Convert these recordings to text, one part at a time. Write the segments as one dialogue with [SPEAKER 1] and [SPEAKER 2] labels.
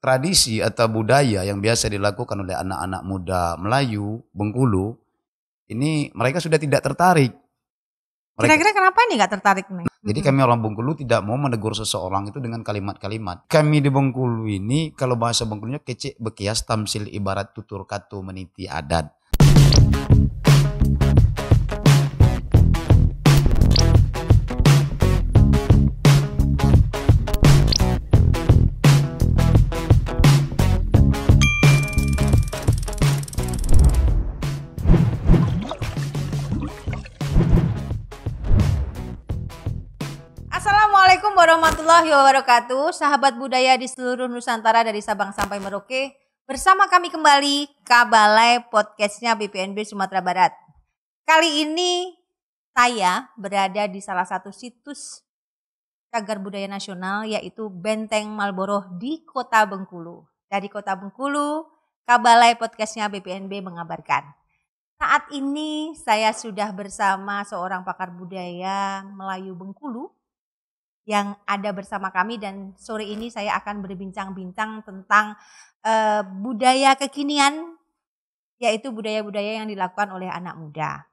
[SPEAKER 1] tradisi atau budaya yang biasa dilakukan oleh anak-anak muda Melayu, Bengkulu, ini mereka sudah tidak tertarik.
[SPEAKER 2] Kira-kira kenapa ini nggak tertarik nih?
[SPEAKER 1] Jadi kami orang Bengkulu tidak mau menegur seseorang itu dengan kalimat-kalimat. Kami di Bengkulu ini, kalau bahasa Bengkulunya kecek bekias tamsil ibarat tutur katu meniti adat.
[SPEAKER 2] Assalamualaikum warahmatullahi wabarakatuh. Sahabat budaya di seluruh Nusantara dari Sabang sampai Merauke. Bersama kami kembali Kabalai podcastnya BPNB Sumatera Barat. Kali ini saya berada di salah satu situs cagar budaya nasional, yaitu Benteng Malboro di Kota Bengkulu. Dari Kota Bengkulu, Kabalai podcastnya BPNB mengabarkan. Saat ini saya sudah bersama seorang pakar budaya Melayu Bengkulu yang ada bersama kami, dan sore ini saya akan berbincang-bincang tentang budaya kekinian, yaitu budaya-budaya yang dilakukan oleh anak muda.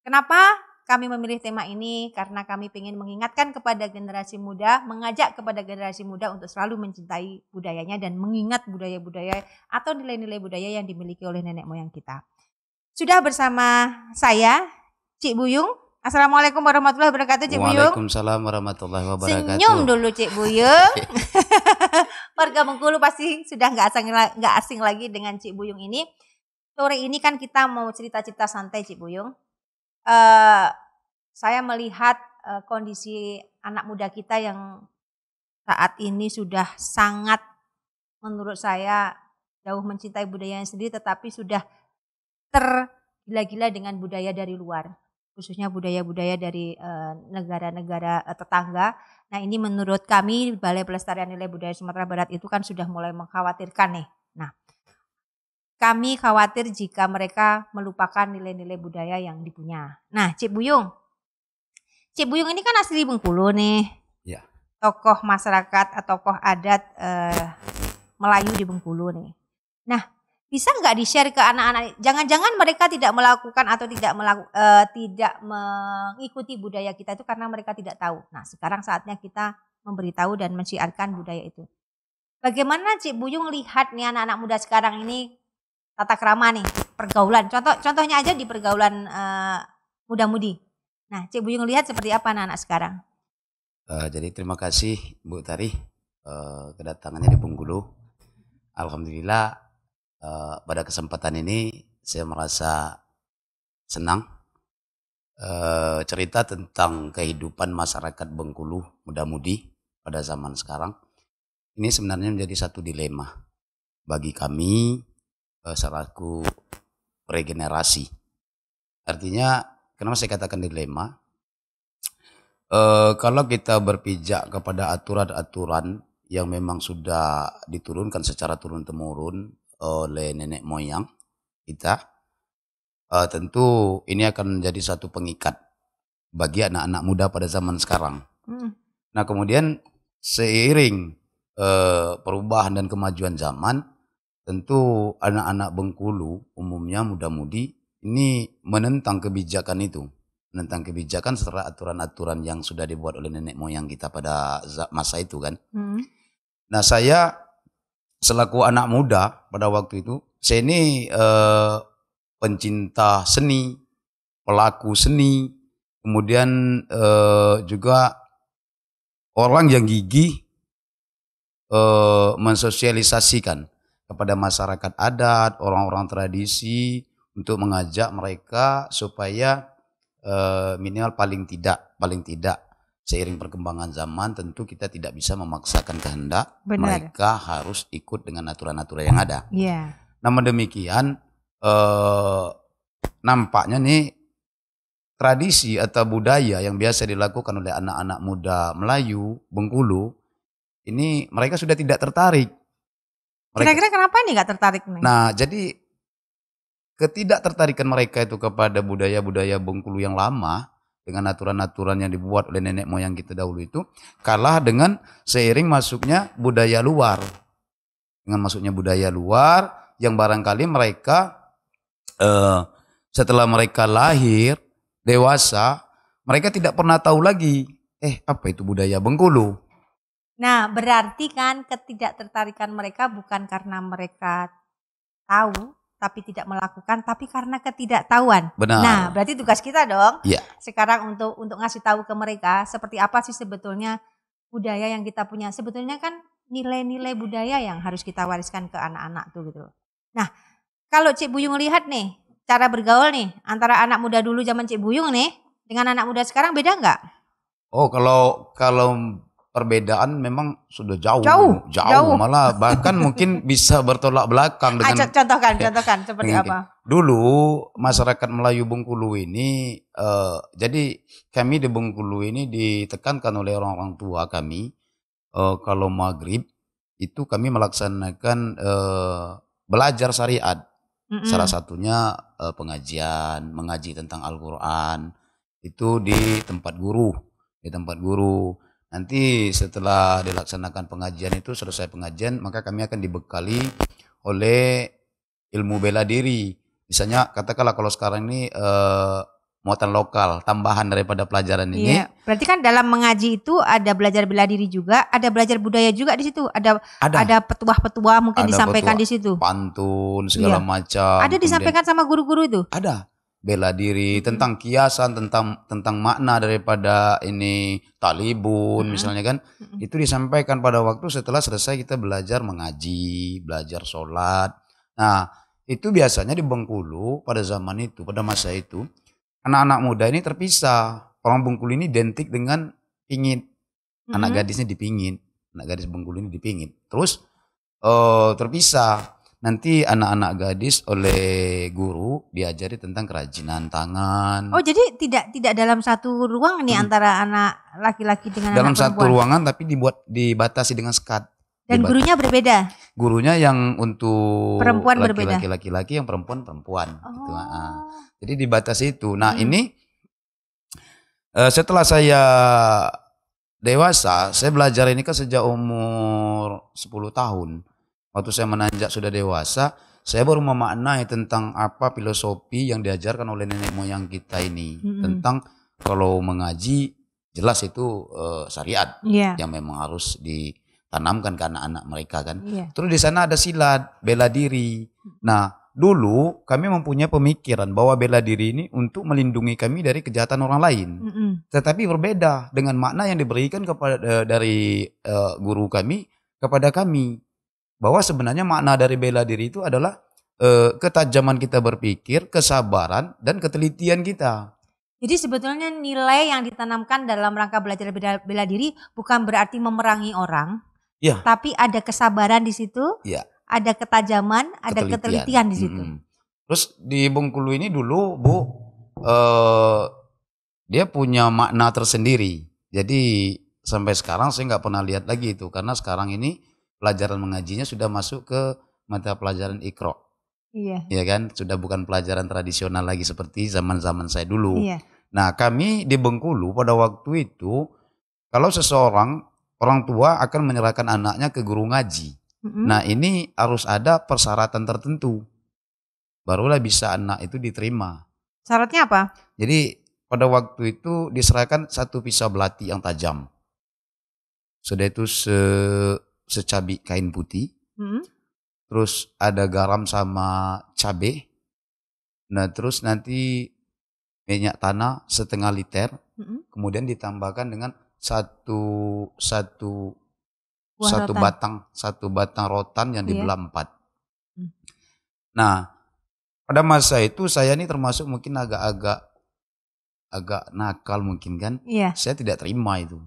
[SPEAKER 2] Kenapa kami memilih tema ini? Karena kami ingin mengingatkan kepada generasi muda, mengajak kepada generasi muda untuk selalu mencintai budayanya dan mengingat budaya-budaya atau nilai-nilai budaya yang dimiliki oleh nenek moyang kita. Sudah bersama saya, Cik Buyung. Assalamualaikum warahmatullahi wabarakatuh, Cik Buyung.
[SPEAKER 1] Waalaikumsalam warahmatullahi wabarakatuh.
[SPEAKER 2] Senyum dulu, Cik Buyung. Warga Bengkulu pasti sudah nggak asing lagi dengan Cik Buyung ini. Sore ini kan kita mau cerita-cerita santai, Cik Buyung. Saya melihat kondisi anak muda kita yang saat ini sudah sangat, menurut saya, jauh mencintai budayanya sendiri, tetapi sudah tergila-gila dengan budaya dari luar, khususnya budaya-budaya dari negara-negara tetangga. Nah, ini menurut kami Balai Pelestarian Nilai Budaya Sumatera Barat itu kan sudah mulai mengkhawatirkan nih. Nah, kami khawatir jika mereka melupakan nilai-nilai budaya yang dipunya. Nah, Cik Buyung ini kan asli Bengkulu nih.
[SPEAKER 1] Ya.
[SPEAKER 2] Tokoh masyarakat atau tokoh adat Melayu di Bengkulu nih. Nah, bisa nggak di-share ke anak-anak? Jangan-jangan mereka tidak melakukan atau tidak mengikuti budaya kita itu karena mereka tidak tahu. Nah, sekarang saatnya kita memberitahu dan mensiarkan budaya itu. Bagaimana Cik Buyung lihat nih anak-anak muda sekarang ini tata krama nih, pergaulan. Contohnya aja di pergaulan muda-mudi. Nah, Cik Buyung lihat seperti apa anak-anak sekarang?
[SPEAKER 1] Jadi terima kasih Bu Tari kedatangannya di Bengkulu. Alhamdulillah. Pada kesempatan ini saya merasa senang cerita tentang kehidupan masyarakat Bengkulu muda-mudi pada zaman sekarang. Ini sebenarnya menjadi satu dilema bagi kami selaku regenerasi. Artinya, kenapa saya katakan dilema? Kalau kita berpijak kepada aturan-aturan yang memang sudah diturunkan secara turun-temurun oleh nenek moyang kita, tentu ini akan menjadi satu pengikat bagi anak-anak muda pada zaman sekarang. Nah, kemudian seiring perubahan dan kemajuan zaman, tentu anak-anak Bengkulu umumnya muda-mudi ini menentang kebijakan itu, menentang kebijakan serta aturan-aturan yang sudah dibuat oleh nenek moyang kita pada masa itu kan. Nah, saya selaku anak muda pada waktu itu, saya ini pencinta seni, pelaku seni, kemudian juga orang yang gigih mensosialisasikan kepada masyarakat adat, orang-orang tradisi, untuk mengajak mereka supaya minimal paling tidak seiring perkembangan zaman, tentu kita tidak bisa memaksakan kehendak. Benar. Mereka harus ikut dengan aturan-aturan yang ada.
[SPEAKER 2] Yeah.
[SPEAKER 1] Namun demikian, nampaknya nih tradisi atau budaya yang biasa dilakukan oleh anak-anak muda Melayu, Bengkulu, ini mereka sudah tidak tertarik.
[SPEAKER 2] Kira-kira kenapa ini nggak tertarik nih?
[SPEAKER 1] Nah, jadi ketidaktertarikan mereka itu kepada budaya-budaya Bengkulu yang lama, dengan aturan-aturan yang dibuat oleh nenek moyang kita dahulu itu, kalah dengan seiring masuknya budaya luar. dengan masuknya budaya luar yang barangkali mereka setelah mereka lahir dewasa mereka tidak pernah tahu lagi apa itu budaya Bengkulu.
[SPEAKER 2] Nah, berarti kan ketidaktertarikan mereka bukan karena mereka tahu tapi tidak melakukan, tapi karena ketidaktahuan.
[SPEAKER 1] Benar.
[SPEAKER 2] Nah, berarti tugas kita dong
[SPEAKER 1] Iya.
[SPEAKER 2] sekarang untuk ngasih tahu ke mereka seperti apa sih sebetulnya budaya yang kita punya. Sebetulnya kan nilai-nilai budaya yang harus kita wariskan ke anak-anak tuh gitu. Nah, kalau Cik Buyung lihat nih cara bergaul nih antara anak muda dulu zaman Cik Buyung nih dengan anak muda sekarang beda nggak?
[SPEAKER 1] Oh, kalau perbedaan memang sudah jauh, malah bahkan mungkin bisa bertolak belakang dengan.
[SPEAKER 2] Contohkan seperti apa?
[SPEAKER 1] Dulu masyarakat Melayu Bengkulu ini, jadi kami di Bengkulu ini ditekankan oleh orang-orang tua kami, kalau maghrib itu kami melaksanakan belajar syariat. Salah satunya pengajian, mengaji tentang Al-Quran itu di tempat guru. Nanti setelah dilaksanakan pengajian itu, selesai pengajian, maka kami akan dibekali oleh ilmu bela diri. Misalnya katakanlah kalau sekarang ini muatan lokal, tambahan daripada pelajaran ini.
[SPEAKER 2] Iya, berarti kan dalam mengaji itu ada belajar bela diri juga, ada belajar budaya juga di situ. Ada petuah-petuah mungkin ada disampaikan di situ.
[SPEAKER 1] Pantun segala macam.
[SPEAKER 2] Ada disampaikan sama guru-guru itu?
[SPEAKER 1] Ada. Bela diri, tentang kiasan, tentang makna daripada ini talibun misalnya kan. Itu disampaikan pada waktu setelah selesai kita belajar mengaji, belajar sholat. Nah, itu biasanya di Bengkulu pada zaman itu, pada masa itu, anak-anak muda ini terpisah. Orang Bengkulu ini identik dengan pingit. Anak gadisnya dipingit. Anak gadis Bengkulu ini dipingit. Terus terpisah. Nanti anak-anak gadis oleh guru diajari tentang kerajinan tangan.
[SPEAKER 2] Oh, jadi tidak dalam satu ruang nih antara anak laki-laki dengan
[SPEAKER 1] dalam
[SPEAKER 2] anak perempuan.
[SPEAKER 1] Dalam satu ruangan tapi dibatasi dengan sekat.
[SPEAKER 2] Dan gurunya berbeda.
[SPEAKER 1] Gurunya yang untuk
[SPEAKER 2] perempuan berbeda.
[SPEAKER 1] Laki-laki yang perempuan. Gitu. Jadi dibatasi itu. Nah, ini setelah saya dewasa, saya belajar ini kan sejak umur 10 tahun. Waktu saya menanjak sudah dewasa, saya baru memaknai tentang apa filosofi yang diajarkan oleh nenek moyang kita ini. Tentang kalau mengaji, jelas itu syariat yang memang harus ditanamkan ke anak-anak mereka kan. Terus di sana ada silat, bela diri. Nah, dulu kami mempunyai pemikiran bahwa bela diri ini untuk melindungi kami dari kejahatan orang lain. Tetapi berbeda dengan makna yang diberikan kepada dari guru kami kepada kami. Bahwa sebenarnya makna dari bela diri itu adalah ketajaman kita berpikir, kesabaran, dan ketelitian kita.
[SPEAKER 2] Jadi sebetulnya nilai yang ditanamkan dalam rangka belajar bela diri bukan berarti memerangi orang, tapi ada kesabaran di situ, ada ketajaman, ada ketelitian di situ.
[SPEAKER 1] Terus di Bengkulu ini dulu Bu, dia punya makna tersendiri. Jadi sampai sekarang saya nggak pernah lihat lagi itu, karena sekarang ini pelajaran mengajinya sudah masuk ke mata pelajaran Iqra. Iya kan? Sudah bukan pelajaran tradisional lagi seperti zaman-zaman saya dulu. Nah, kami di Bengkulu pada waktu itu, kalau seseorang orang tua akan menyerahkan anaknya ke guru ngaji. Nah, ini harus ada persyaratan tertentu. Barulah bisa anak itu diterima.
[SPEAKER 2] Syaratnya apa?
[SPEAKER 1] Jadi pada waktu itu diserahkan satu pisau belati yang tajam. Sudah itu secabik kain putih, terus ada garam sama cabai, nah terus nanti minyak tanah setengah liter, kemudian ditambahkan dengan satu batang rotan yang dibelah 4. Nah, pada masa itu saya ini termasuk mungkin agak nakal mungkin kan, saya tidak terima itu.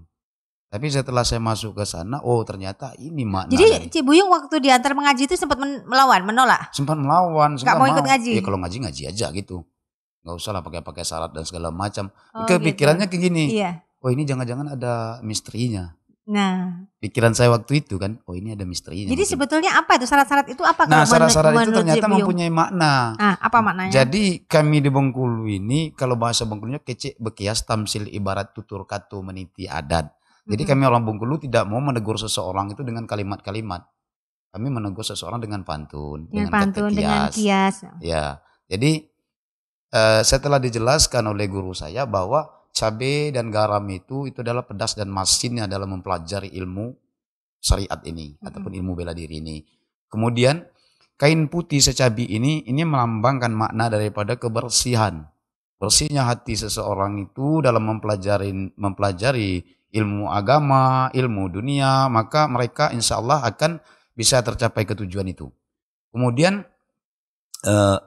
[SPEAKER 1] Tapi setelah saya masuk ke sana, ternyata ini makna.
[SPEAKER 2] Jadi Cik Buyung waktu diantar mengaji itu sempat menolak?
[SPEAKER 1] Sempat melawan.
[SPEAKER 2] Gak mau ikut ngaji?
[SPEAKER 1] Ya kalau ngaji aja gitu. Gak usah lah pakai syarat dan segala macam. Kepikirannya kayak gini. Ini jangan-jangan ada misterinya.
[SPEAKER 2] Nah.
[SPEAKER 1] Pikiran saya waktu itu kan, ini ada misterinya.
[SPEAKER 2] Jadi sebetulnya apa itu syarat-syarat itu apa?
[SPEAKER 1] Nah, syarat-syarat itu ternyata mempunyai makna.
[SPEAKER 2] Apa maknanya?
[SPEAKER 1] Jadi kami di Bengkulu ini, kalau bahasa Bengkulunya kecek bekias tamsil ibarat tutur katu meniti adat. Jadi kami orang Bengkulu tidak mau menegur seseorang itu dengan kalimat-kalimat. kami menegur seseorang dengan pantun,
[SPEAKER 2] Dengan
[SPEAKER 1] dengan kata
[SPEAKER 2] pantun, dengan
[SPEAKER 1] kias.
[SPEAKER 2] kias.
[SPEAKER 1] Ya, jadi setelah dijelaskan oleh guru saya bahwa cabai dan garam itu adalah pedas dan masinnya dalam mempelajari ilmu syariat ini ataupun ilmu bela diri ini. Kemudian kain putih secabi ini melambangkan makna daripada kebersihan. Bersihnya hati seseorang itu dalam mempelajari ilmu agama, ilmu dunia, maka mereka insya Allah akan bisa tercapai ke tujuan itu. Kemudian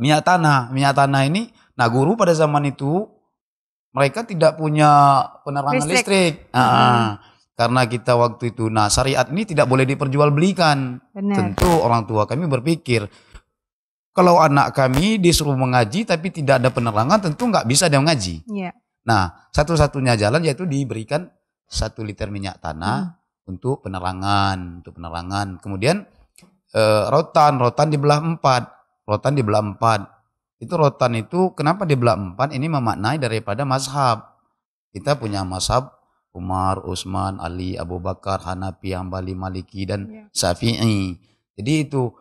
[SPEAKER 1] minyak tanah ini, nah guru pada zaman itu mereka tidak punya penerangan listrik. Karena kita waktu itu, nah syariat ini tidak boleh diperjualbelikan.
[SPEAKER 2] Benar.
[SPEAKER 1] Tentu orang tua kami berpikir, kalau anak kami disuruh mengaji tapi tidak ada penerangan, tentu nggak bisa dia mengaji.
[SPEAKER 2] Yeah.
[SPEAKER 1] Nah, satu-satunya jalan yaitu diberikan 1 liter minyak tanah untuk penerangan. Kemudian rotan dibelah 4. Itu rotan itu kenapa dibelah 4? Ini memaknai daripada mazhab. Kita punya mazhab Umar, Utsman, Ali, Abu Bakar, Hanafi, Hambali, Maliki dan Syafi'i. Jadi itu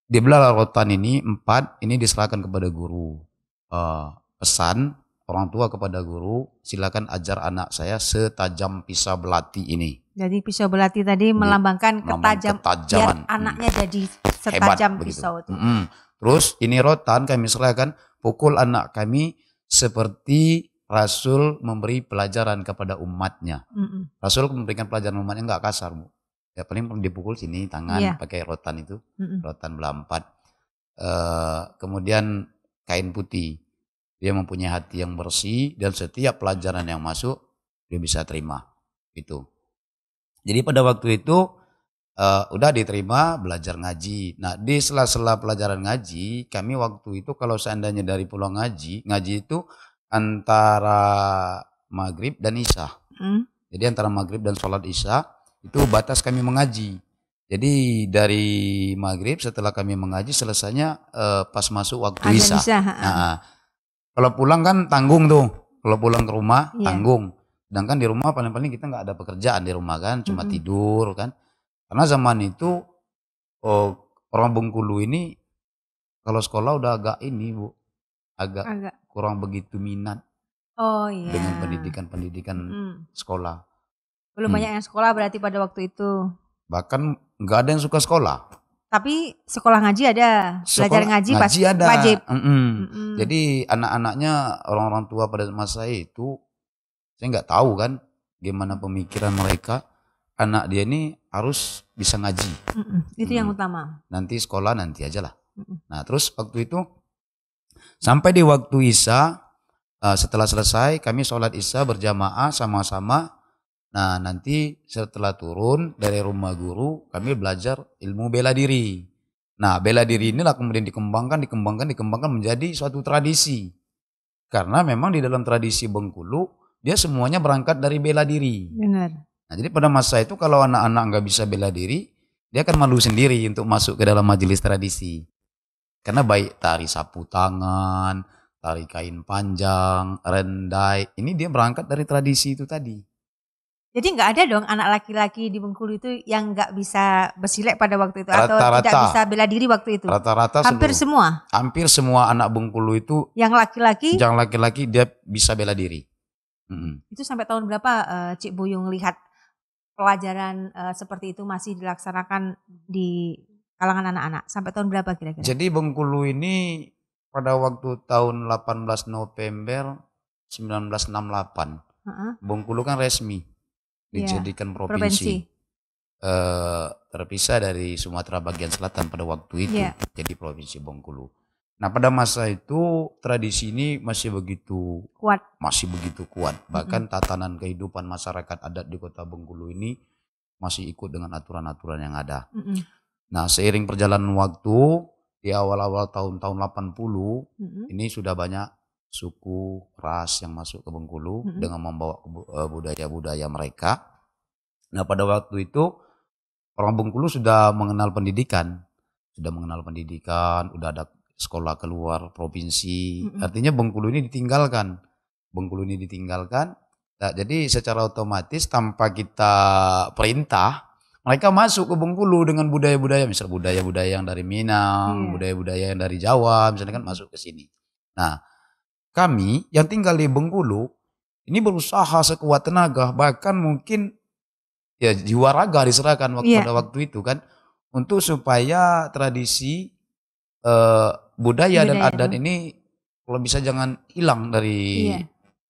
[SPEAKER 1] dibelah rotan ini 4, ini diserahkan kepada guru. Pesan orang tua kepada guru, silakan ajar anak saya setajam pisau belati ini.
[SPEAKER 2] Jadi pisau belati tadi melambangkan ketajaman. Biar anaknya jadi setajam
[SPEAKER 1] hebat,
[SPEAKER 2] pisau itu.
[SPEAKER 1] Terus ini rotan kami serahkan, pukul anak kami seperti Rasul memberi pelajaran kepada umatnya. Rasul memberikan pelajaran umatnya enggak kasar, Bu. Ya paling dipukul sini tangan pakai rotan itu, rotan belah 4. Kemudian kain putih. Dia mempunyai hati yang bersih dan setiap pelajaran yang masuk dia bisa terima. Itu. Jadi pada waktu itu udah diterima belajar ngaji. Nah di sela-sela pelajaran ngaji, kami waktu itu kalau seandainya dari pulang ngaji itu antara maghrib dan isya. Jadi antara maghrib dan sholat isya itu batas kami mengaji. Jadi dari maghrib setelah kami mengaji selesainya pas masuk waktu isya. Nah, kalau pulang kan tanggung tuh. Kalau pulang ke rumah tanggung. Sedangkan di rumah paling-paling kita nggak ada pekerjaan di rumah kan, cuma tidur kan. Karena zaman itu orang Bengkulu ini kalau sekolah udah agak ini, Bu, agak kurang begitu minat. Dengan pendidikan sekolah.
[SPEAKER 2] Belum banyak yang sekolah berarti pada waktu itu.
[SPEAKER 1] Bahkan nggak ada yang suka sekolah.
[SPEAKER 2] Tapi sekolah ngaji ada, belajar ngaji pasti
[SPEAKER 1] ada.
[SPEAKER 2] Wajib.
[SPEAKER 1] Jadi anak-anaknya orang-orang tua pada masa itu, saya nggak tahu kan gimana pemikiran mereka. Anak dia ini harus bisa ngaji.
[SPEAKER 2] Itu yang utama.
[SPEAKER 1] Nanti sekolah nanti aja lah. Nah terus waktu itu sampai di waktu isya, setelah selesai kami sholat isya berjamaah sama-sama. Nah nanti setelah turun dari rumah guru kami belajar ilmu bela diri. Nah bela diri inilah kemudian dikembangkan menjadi suatu tradisi. Karena memang di dalam tradisi Bengkulu dia semuanya berangkat dari bela diri.
[SPEAKER 2] Benar.
[SPEAKER 1] Nah jadi pada masa itu kalau anak-anak nggak bisa bela diri, dia akan malu sendiri untuk masuk ke dalam majelis tradisi. Karena baik tari sapu tangan, tari kain panjang, rendai, ini dia berangkat dari tradisi itu tadi.
[SPEAKER 2] Jadi nggak ada dong anak laki-laki di Bengkulu itu yang nggak bisa bersilat pada waktu itu atau tidak bisa bela diri waktu itu?
[SPEAKER 1] Rata-rata
[SPEAKER 2] semua.
[SPEAKER 1] Hampir semua anak Bengkulu itu
[SPEAKER 2] yang laki-laki
[SPEAKER 1] dia bisa bela diri.
[SPEAKER 2] Itu sampai tahun berapa Cik Buyung lihat pelajaran seperti itu masih dilaksanakan di kalangan anak-anak? Sampai tahun berapa kira-kira?
[SPEAKER 1] Jadi Bengkulu ini pada waktu tahun 18 November 1968 Bengkulu kan resmi dijadikan provinsi. Terpisah dari Sumatera bagian selatan pada waktu itu, jadi provinsi Bengkulu. Nah pada masa itu tradisi ini masih begitu kuat. Bahkan tatanan kehidupan masyarakat adat di kota Bengkulu ini masih ikut dengan aturan-aturan yang ada. Nah seiring perjalanan waktu di awal-awal tahun-tahun 80 ini sudah banyak suku ras yang masuk ke Bengkulu dengan membawa budaya-budaya mereka. Nah pada waktu itu orang Bengkulu sudah mengenal pendidikan, udah ada sekolah keluar provinsi. Artinya Bengkulu ini ditinggalkan. Nah, jadi secara otomatis tanpa kita perintah, mereka masuk ke Bengkulu dengan budaya-budaya, misal budaya-budaya yang dari Minang, budaya-budaya yang dari Jawa, misalnya kan masuk ke sini. Nah, kami yang tinggal di Bengkulu ini berusaha sekuat tenaga, bahkan mungkin ya jiwa raga diserahkan pada waktu itu kan, untuk supaya tradisi budaya dan adat ini kalau bisa jangan hilang dari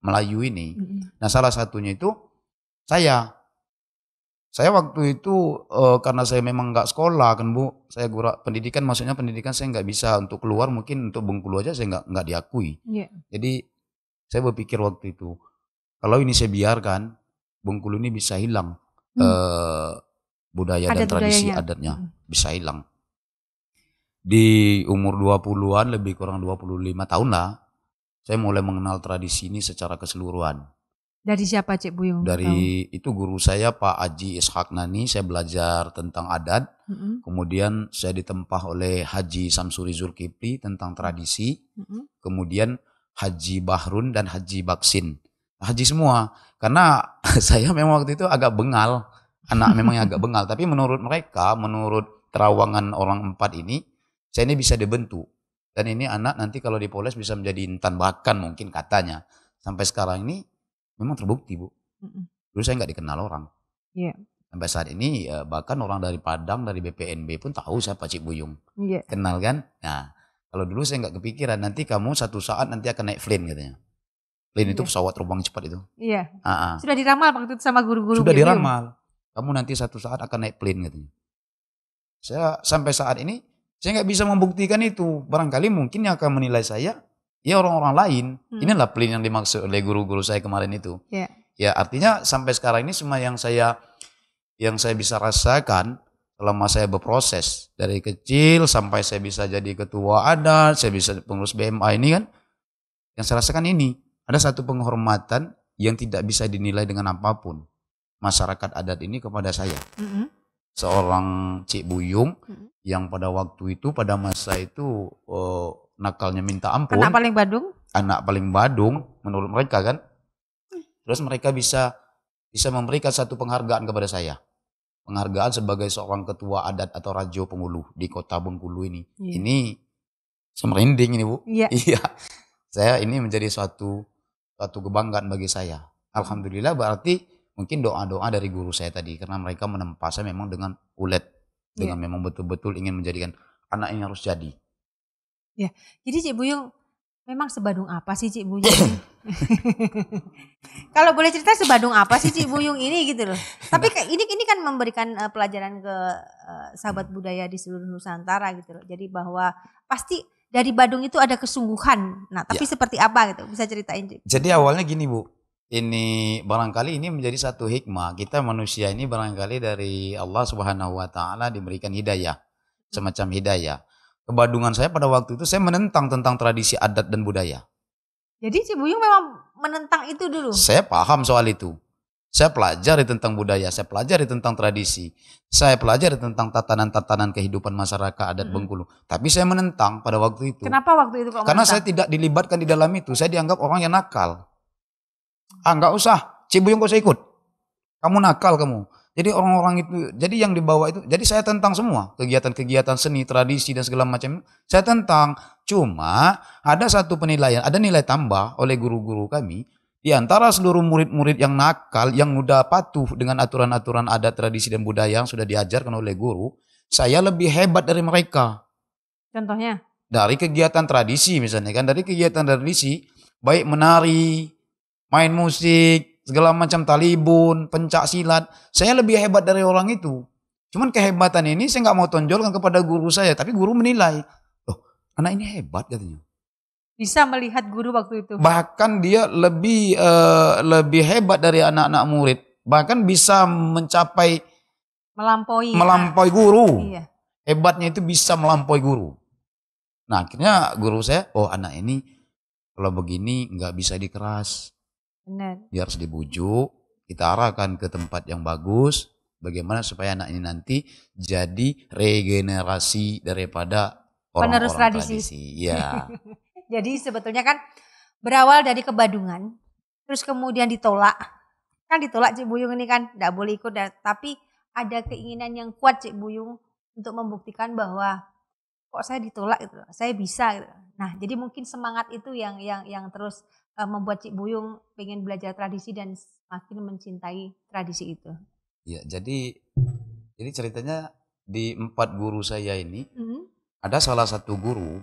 [SPEAKER 1] Melayu ini. Nah, salah satunya itu saya waktu itu karena saya memang nggak sekolah kan Bu, saya pendidikan, maksudnya pendidikan saya nggak bisa untuk keluar, mungkin untuk Bengkulu aja saya nggak diakui. Jadi saya berpikir waktu itu, kalau ini saya biarkan, Bengkulu ini bisa hilang budaya dan tradisi adatnya, bisa hilang. Di umur 20-an, lebih kurang 25 tahun lah, saya mulai mengenal tradisi ini secara keseluruhan.
[SPEAKER 2] Dari siapa Cik Buyung?
[SPEAKER 1] Dari itu guru saya Pak Haji Ishak Nani, saya belajar tentang adat. Kemudian saya ditempah oleh Haji Samsuri Zulkifli tentang tradisi. Kemudian Haji Bahrun dan Haji Baksin. Haji semua. Karena saya memang waktu itu agak bengal. Anak memangnya agak bengal. Tapi menurut mereka, menurut terawangan orang 4 ini, saya ini bisa dibentuk. Dan ini anak nanti kalau dipoles bisa menjadi intan, bahkan mungkin katanya. Sampai sekarang ini memang terbukti Bu. Dulu saya nggak dikenal orang. Sampai saat ini bahkan orang dari Padang, dari BPNB pun tahu siapa Cik Buyung. Kenal kan? Nah, kalau dulu saya nggak kepikiran nanti kamu satu saat nanti akan naik plane katanya. Plane itu pesawat terbang cepat itu.
[SPEAKER 2] Sudah diramal waktu itu sama guru-guru.
[SPEAKER 1] Sudah diramal. Kamu nanti satu saat akan naik plane katanya. Saya sampai saat ini saya nggak bisa membuktikan itu. Barangkali mungkin yang akan menilai saya ya orang-orang lain. Inilah plane yang dimaksud oleh guru-guru saya kemarin itu. Ya artinya sampai sekarang ini semua yang saya bisa rasakan selama saya berproses dari kecil sampai saya bisa jadi ketua adat, saya bisa pengurus BMA ini kan, yang saya rasakan ini ada satu penghormatan yang tidak bisa dinilai dengan apapun masyarakat adat ini kepada saya. Seorang Cik Buyung yang pada waktu itu, pada masa itu nakalnya minta ampun.
[SPEAKER 2] Anak paling badung.
[SPEAKER 1] Anak paling badung menurut mereka kan. Terus mereka bisa memberikan satu penghargaan kepada saya. Penghargaan sebagai seorang ketua adat atau Rajo Pengulu di kota Bengkulu ini. Ini saya merinding ini Bu. Iya. Saya ini menjadi suatu kebanggaan bagi saya. Alhamdulillah, berarti mungkin doa-doa dari guru saya tadi. Karena mereka menempa saya memang dengan ulet. Dengan memang betul-betul ingin menjadikan anak ini harus jadi.
[SPEAKER 2] Jadi Cik Buyung memang sebadung apa sih Cik Buyung? Kalau boleh cerita sebadung apa sih Cik Buyung ini gitu loh. Tapi ini kan memberikan pelajaran ke sahabat budaya di seluruh Nusantara gitu loh. Jadi bahwa pasti dari Badung itu ada kesungguhan. Nah, tapi seperti apa gitu? Bisa ceritain Cik?
[SPEAKER 1] Jadi awalnya gini Bu. Ini barangkali ini menjadi satu hikmah. Kita manusia ini barangkali dari Allah Subhanahu wa taala diberikan hidayah. Semacam hidayah. Kebadungan saya pada waktu itu saya menentang tentang tradisi adat dan budaya.
[SPEAKER 2] Jadi Cik Buyung memang menentang itu dulu?
[SPEAKER 1] Saya paham soal itu. Saya pelajari tentang budaya, saya pelajari tentang tradisi, saya pelajari tentang tatanan-tatanan kehidupan masyarakat adat Bengkulu. Tapi saya menentang pada waktu itu.
[SPEAKER 2] Kenapa waktu itu kok
[SPEAKER 1] Karena
[SPEAKER 2] menentang?
[SPEAKER 1] saya tidak dilibatkan di dalam itu, saya dianggap orang yang nakal. Enggak usah, Cik Buyung kok saya ikut. Kamu nakal kamu. Jadi orang-orang itu, jadi yang dibawa itu, jadi saya tentang semua. Kegiatan-kegiatan seni, tradisi dan segala macam, saya tentang. Cuma ada satu penilaian, ada nilai tambah oleh guru-guru kami. Di antara seluruh murid-murid yang nakal, yang mudah patuh dengan aturan-aturan adat, tradisi dan budaya yang sudah diajarkan oleh guru, saya lebih hebat dari mereka.
[SPEAKER 2] Contohnya?
[SPEAKER 1] Dari kegiatan tradisi misalnya kan, dari kegiatan tradisi, baik menari, main musik, segala macam talibun, pencak silat, saya lebih hebat dari orang itu. Cuman kehebatan ini saya nggak mau tonjolkan kepada guru saya, tapi guru menilai, loh anak ini hebat katanya.
[SPEAKER 2] Bisa melihat guru waktu itu.
[SPEAKER 1] Bahkan dia lebih hebat dari anak-anak murid. Bahkan bisa mencapai melampaui guru.
[SPEAKER 2] Iya.
[SPEAKER 1] Hebatnya itu bisa melampaui guru. Nah akhirnya guru saya, oh anak ini kalau begini nggak bisa dikeras.
[SPEAKER 2] Benar.
[SPEAKER 1] Dia harus dibujuk, kita arahkan ke tempat yang bagus. Bagaimana supaya anak ini nanti jadi regenerasi daripada orang-orang tradisi. Ya.
[SPEAKER 2] Jadi sebetulnya kan berawal dari kebadungan, terus kemudian ditolak. Kan ditolak Cik Buyung ini kan, tidak boleh ikut. Tapi ada keinginan yang kuat Cik Buyung untuk membuktikan bahwa kok saya ditolak gitu, saya bisa gitu. Nah, jadi mungkin semangat itu yang terus membuat Cik Buyung pengen belajar tradisi dan semakin mencintai tradisi itu.
[SPEAKER 1] Ya, jadi ceritanya di 4 guru saya ini
[SPEAKER 2] Mhm.
[SPEAKER 1] ada salah satu guru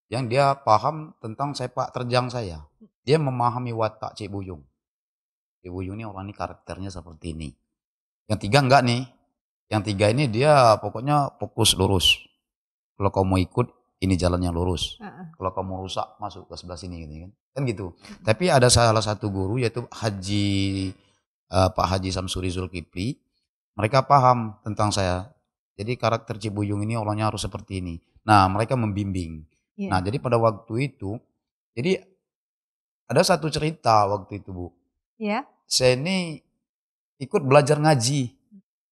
[SPEAKER 1] yang dia paham tentang sepak terjang saya. Dia memahami watak Cik Buyung. Cik Buyung ini orang ini karakternya seperti ini. Yang 3 enggak nih. Yang 3 ini dia pokoknya fokus lurus. Kalau kamu mau ikut, ini jalan yang lurus. Kalau kamu rusak, masuk ke sebelah sini gitu kan. Kan gitu. Tapi ada salah satu guru yaitu Pak Haji Samsuri Zulkifli. Mereka paham tentang saya. Jadi karakter Cik Buyung ini orangnya harus seperti ini. Nah, mereka membimbing. Nah, jadi pada waktu itu, jadi ada satu cerita waktu itu, Bu.
[SPEAKER 2] Iya.
[SPEAKER 1] Saya ini ikut belajar ngaji.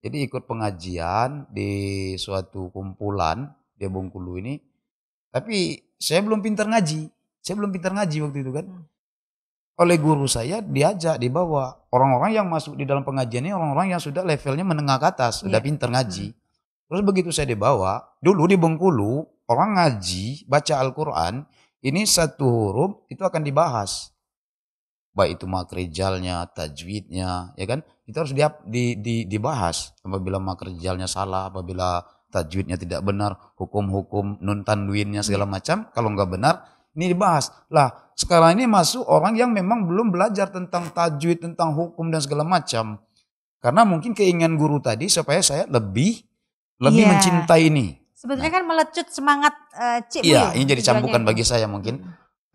[SPEAKER 1] Jadi ikut pengajian di suatu kumpulan di Bengkulu ini. Tapi saya belum pintar ngaji. Saya belum pintar ngaji waktu itu kan. Oleh guru saya diajak, dibawa. Orang-orang yang masuk di dalam pengajian ini orang-orang yang sudah levelnya menengah ke atas. Sudah pintar ngaji. Terus begitu saya dibawa. Dulu di Bengkulu orang ngaji, baca Al-Quran. Ini satu huruf itu akan dibahas. Baik itu makrijalnya, tajwidnya, ya kan? Itu harus dibahas. Apabila makrijalnya salah, apabila tajwidnya tidak benar, hukum-hukum nun tanwinnya segala macam, kalau nggak benar, ini dibahas. Lah, sekarang ini masuk orang yang memang belum belajar tentang tajwid, tentang hukum dan segala macam. Karena mungkin keinginan guru tadi supaya saya lebih mencintai ini.
[SPEAKER 2] Sebetulnya kan melecut semangat Cik Buyung.
[SPEAKER 1] Iya, ini jadi cambukan bagi saya mungkin.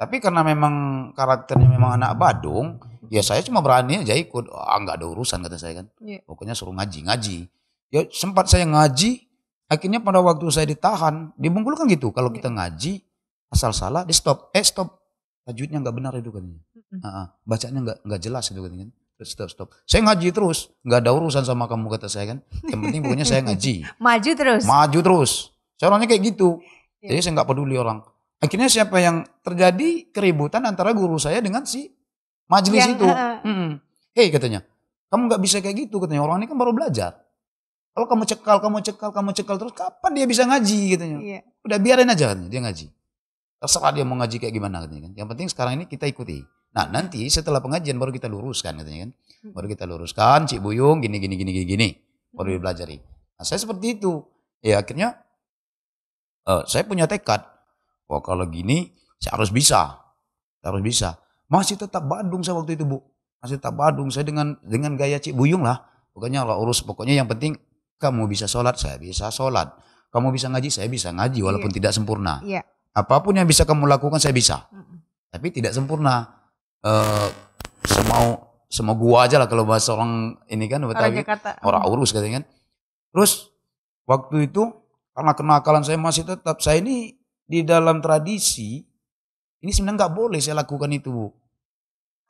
[SPEAKER 1] Tapi karena memang karakternya memang anak Badung, ya saya cuma berani aja ikut. Enggak ada urusan kata saya kan. Pokoknya suruh ngaji. Ya sempat saya ngaji, akhirnya pada waktu saya ditahan, di Bengkulu kan gitu. Kalau kita ngaji, asal salah, di stop. Stop. Tajwidnya enggak benar itu katanya. Bacanya enggak jelas itu katanya. Stop. Saya ngaji terus. Enggak ada urusan sama kamu kata saya kan. Yang penting pokoknya saya ngaji. Maju terus. Saya orangnya kayak gitu. Jadi saya enggak peduli orang. Akhirnya siapa yang terjadi keributan antara guru saya dengan si majelis itu. Hei katanya, kamu nggak bisa kayak gitu katanya. Orang ini kan baru belajar. Kalau kamu cekal terus kapan dia bisa ngaji katanya. Udah biarin aja katanya, dia ngaji. Terserah dia mau ngaji kayak gimana katanya kan. Yang penting sekarang ini kita ikuti. Nah nanti setelah pengajian baru kita luruskan katanya kan. Baru kita luruskan Cik Buyung gini. Baru dipelajari. Nah saya seperti itu. Ya akhirnya saya punya tekad. Wah kalau gini saya harus bisa. Masih tetap Badung saya waktu itu Bu. Masih tetap Badung saya dengan gaya Cik Buyung lah. Pokoknya Allah urus. Pokoknya yang penting kamu bisa sholat, saya bisa sholat. Kamu bisa ngaji, saya bisa ngaji walaupun tidak sempurna. Apapun yang bisa kamu lakukan saya bisa. Tapi tidak sempurna. Semua gua aja lah kalau bahasa orang ini kan Betawi. Orang urus katanya kan. Terus waktu itu karena kenakalan saya masih tetap. Saya ini di dalam tradisi, ini sebenarnya nggak boleh saya lakukan itu, Bu.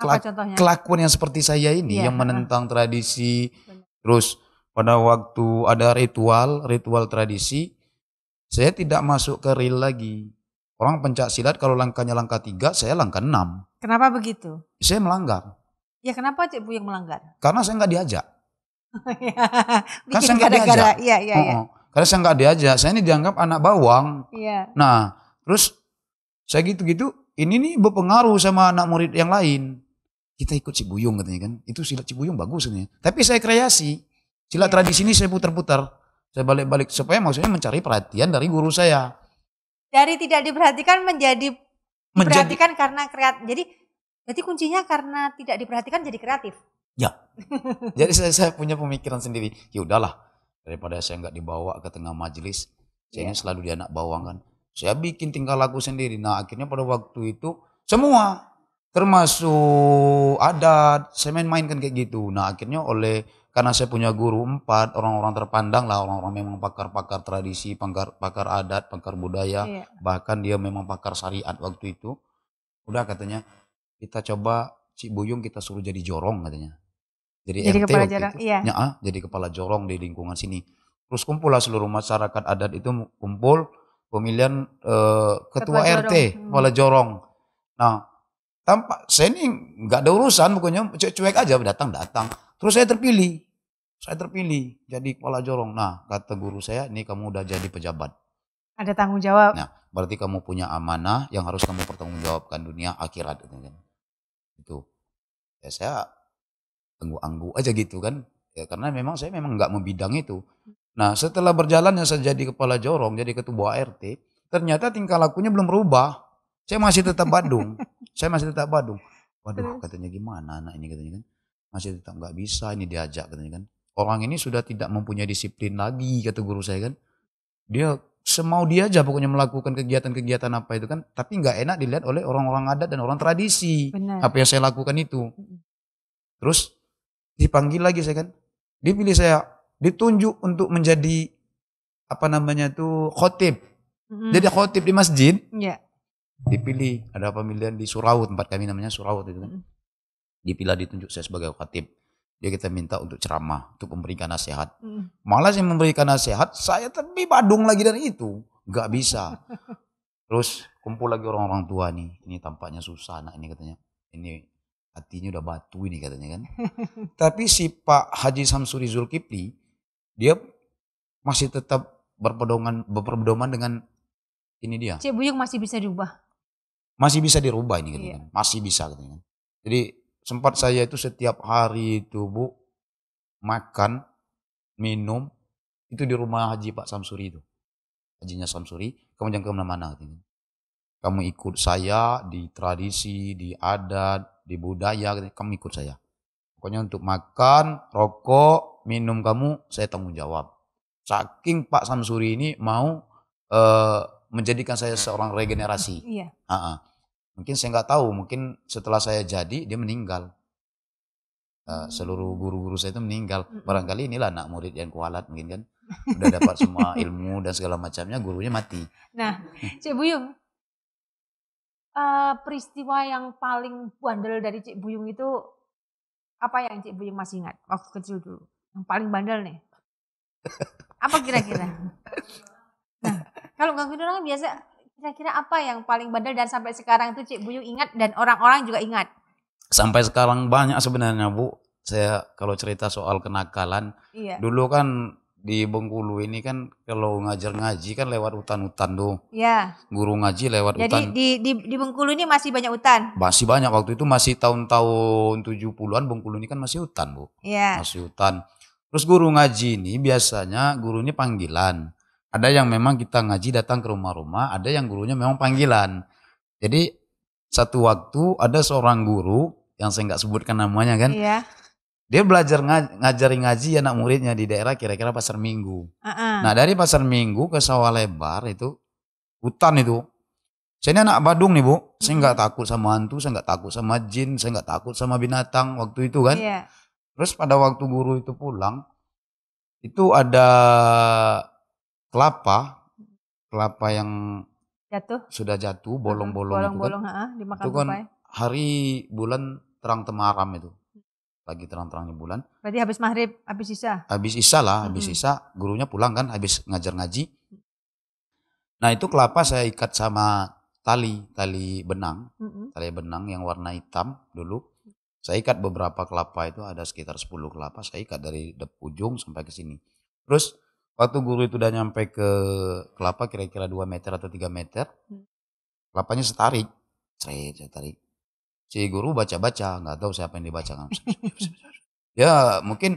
[SPEAKER 2] Apa contohnya?
[SPEAKER 1] Kelakuan yang seperti saya ini, yang menentang tradisi. Terus pada waktu ada ritual tradisi, saya tidak masuk ke reel lagi. Orang pencak silat kalau langkahnya langkah 3, saya langkah 6.
[SPEAKER 2] Kenapa begitu?
[SPEAKER 1] Saya melanggar.
[SPEAKER 2] Ya kenapa Cik Buyung melanggar?
[SPEAKER 1] Karena saya nggak diajak.
[SPEAKER 2] Karena saya nggak diajak. Iya.
[SPEAKER 1] Karena saya nggak diajak, saya ini dianggap anak bawang. Nah, terus saya gitu-gitu, ini nih berpengaruh sama anak murid yang lain. Kita ikut Cik Buyung katanya kan, itu silat Cik Buyung bagus katanya. Tapi saya kreasi, silat tradisi ini saya putar-putar. Saya balik-balik supaya maksudnya mencari perhatian dari guru saya.
[SPEAKER 2] Dari tidak diperhatikan menjadi diperhatikan karena kreatif. Jadi berarti kuncinya karena tidak diperhatikan jadi kreatif.
[SPEAKER 1] Ya, jadi saya punya pemikiran sendiri. Ya udahlah. Daripada saya nggak dibawa ke tengah majelis, saya ini selalu di anak bawang kan. Saya bikin tingkah laku sendiri. Nah akhirnya pada waktu itu semua termasuk adat saya main-mainkan kayak gitu. Nah akhirnya karena saya punya guru 4 orang-orang terpandang lah, orang-orang memang pakar-pakar tradisi, pakar adat, pakar budaya, bahkan dia memang pakar syariat waktu itu. Udah katanya kita coba Cik Buyung kita suruh jadi jorong katanya. Jadi kepala jorong, jadi kepala jorong di lingkungan sini. Terus kumpul lah seluruh masyarakat adat itu kumpul pemilihan ketua RT, kepala jorong. Nah, tampak saya ini nggak ada urusan, pokoknya cuek-cuek aja datang. Terus saya terpilih. Saya terpilih jadi kepala jorong. Nah, kata guru saya, ini kamu udah jadi pejabat.
[SPEAKER 2] Ada tanggung jawab.
[SPEAKER 1] Nah, berarti kamu punya amanah yang harus kamu pertanggungjawabkan dunia akhirat. Gitu kan. Itu. Ya saya anggu-anggu aja gitu kan. Ya, karena memang saya memang nggak membidang itu. Nah, setelah berjalannya saya jadi kepala jorong, jadi ketua ART, ternyata tingkah lakunya belum berubah. Saya masih tetap Badung. Saya masih tetap Badung. Waduh, katanya gimana anak ini katanya kan. Masih tetap nggak bisa ini diajak katanya kan. Orang ini sudah tidak mempunyai disiplin lagi kata guru saya kan. Dia semau dia aja pokoknya melakukan kegiatan-kegiatan apa itu kan. Tapi nggak enak dilihat oleh orang-orang adat dan orang tradisi.
[SPEAKER 2] Benar.
[SPEAKER 1] Apa yang saya lakukan itu. Terus dipanggil lagi saya kan. Dipilih saya. Ditunjuk untuk menjadi apa namanya tuh khotib. Jadi khotib di masjid.
[SPEAKER 2] Iya.
[SPEAKER 1] Dipilih. Ada pemilihan di Surau, tempat kami namanya Surau itu kan. Dipilih ditunjuk saya sebagai khotib. Dia kita minta untuk ceramah, untuk memberikan nasihat. Malah saya memberikan nasihat, saya lebih Badung lagi dari itu. Gak bisa. Terus kumpul lagi orang-orang tua nih. Ini tampaknya susah anak ini katanya. Ini hatinya udah batu ini katanya kan. Tapi si Pak Haji Samsuri Zulkifli, dia masih tetap berpedoman dengan ini dia.
[SPEAKER 2] Cik Buyung masih bisa diubah.
[SPEAKER 1] Masih bisa dirubah ini katanya kan. Masih bisa katanya kan. Jadi sempat saya itu setiap hari itu Bu makan, minum itu di rumah Haji Pak Samsuri itu. Hajinya Samsuri, kamu jangan kemana-mana katanya. Kamu ikut saya di tradisi, di adat, di budaya, katanya. Kamu ikut saya. Pokoknya untuk makan, rokok, minum kamu saya tanggung jawab. Saking Pak Samsuri ini mau menjadikan saya seorang regenerasi.
[SPEAKER 2] Iya.
[SPEAKER 1] Mungkin saya nggak tahu, mungkin setelah saya jadi dia meninggal. Seluruh guru-guru saya itu meninggal. Barangkali inilah anak murid yang kualat mungkin kan. Udah dapat semua ilmu dan segala macamnya, gurunya mati. Nah,
[SPEAKER 2] Cik Buyung, peristiwa yang paling bandel dari Cik Buyung itu apa yang Cik Buyung masih ingat waktu kecil dulu? Yang paling bandel nih. Apa kira-kira? Nah, kalau gangguin orang biasa, kira-kira apa yang paling bandel dan sampai sekarang itu Cik Buyung ingat dan orang-orang juga ingat?
[SPEAKER 1] Sampai sekarang banyak sebenarnya Bu. Saya kalau cerita soal kenakalan, dulu kan di Bengkulu ini kan kalau ngajar ngaji kan lewat hutan-hutan tuh.
[SPEAKER 2] Iya.
[SPEAKER 1] Guru ngaji lewat hutan.
[SPEAKER 2] Jadi di Bengkulu ini masih banyak hutan?
[SPEAKER 1] Masih banyak, waktu itu masih tahun-tahun 70-an Bengkulu ini kan masih hutan Bu.
[SPEAKER 2] Iya.
[SPEAKER 1] Masih hutan. Terus guru ngaji ini biasanya guru ini panggilan. Ada yang memang kita ngaji datang ke rumah-rumah, ada yang gurunya memang panggilan. Jadi satu waktu ada seorang guru yang saya nggak sebutkan namanya kan.
[SPEAKER 2] Iya.
[SPEAKER 1] Dia belajar ngajari ngaji anak muridnya di daerah kira-kira Pasar Minggu. Nah dari Pasar Minggu ke Sawah Lebar itu hutan itu. Saya ini anak Badung nih Bu. Saya nggak takut sama hantu, saya nggak takut sama jin, saya nggak takut sama binatang waktu itu kan.
[SPEAKER 2] Iya.
[SPEAKER 1] Terus pada waktu guru itu pulang, itu ada kelapa yang sudah jatuh, bolong-bolong itu kan.
[SPEAKER 2] Dimakan
[SPEAKER 1] itu kan
[SPEAKER 2] tupai.
[SPEAKER 1] hari bulan terang temaram itu. Lagi terang-terangnya bulan.
[SPEAKER 2] Berarti habis maghrib, habis isya?
[SPEAKER 1] Habis isya lah, habis isya gurunya pulang kan, habis ngajar ngaji. Nah itu kelapa saya ikat sama tali benang. Tali benang yang warna hitam dulu. Saya ikat beberapa kelapa itu, ada sekitar 10 kelapa, saya ikat dari ujung sampai ke sini. Terus waktu guru itu udah nyampe ke kelapa kira-kira 2 meter atau 3 meter, kelapanya saya tarik. Si guru baca-baca, nggak tahu siapa yang dibaca. Ya mungkin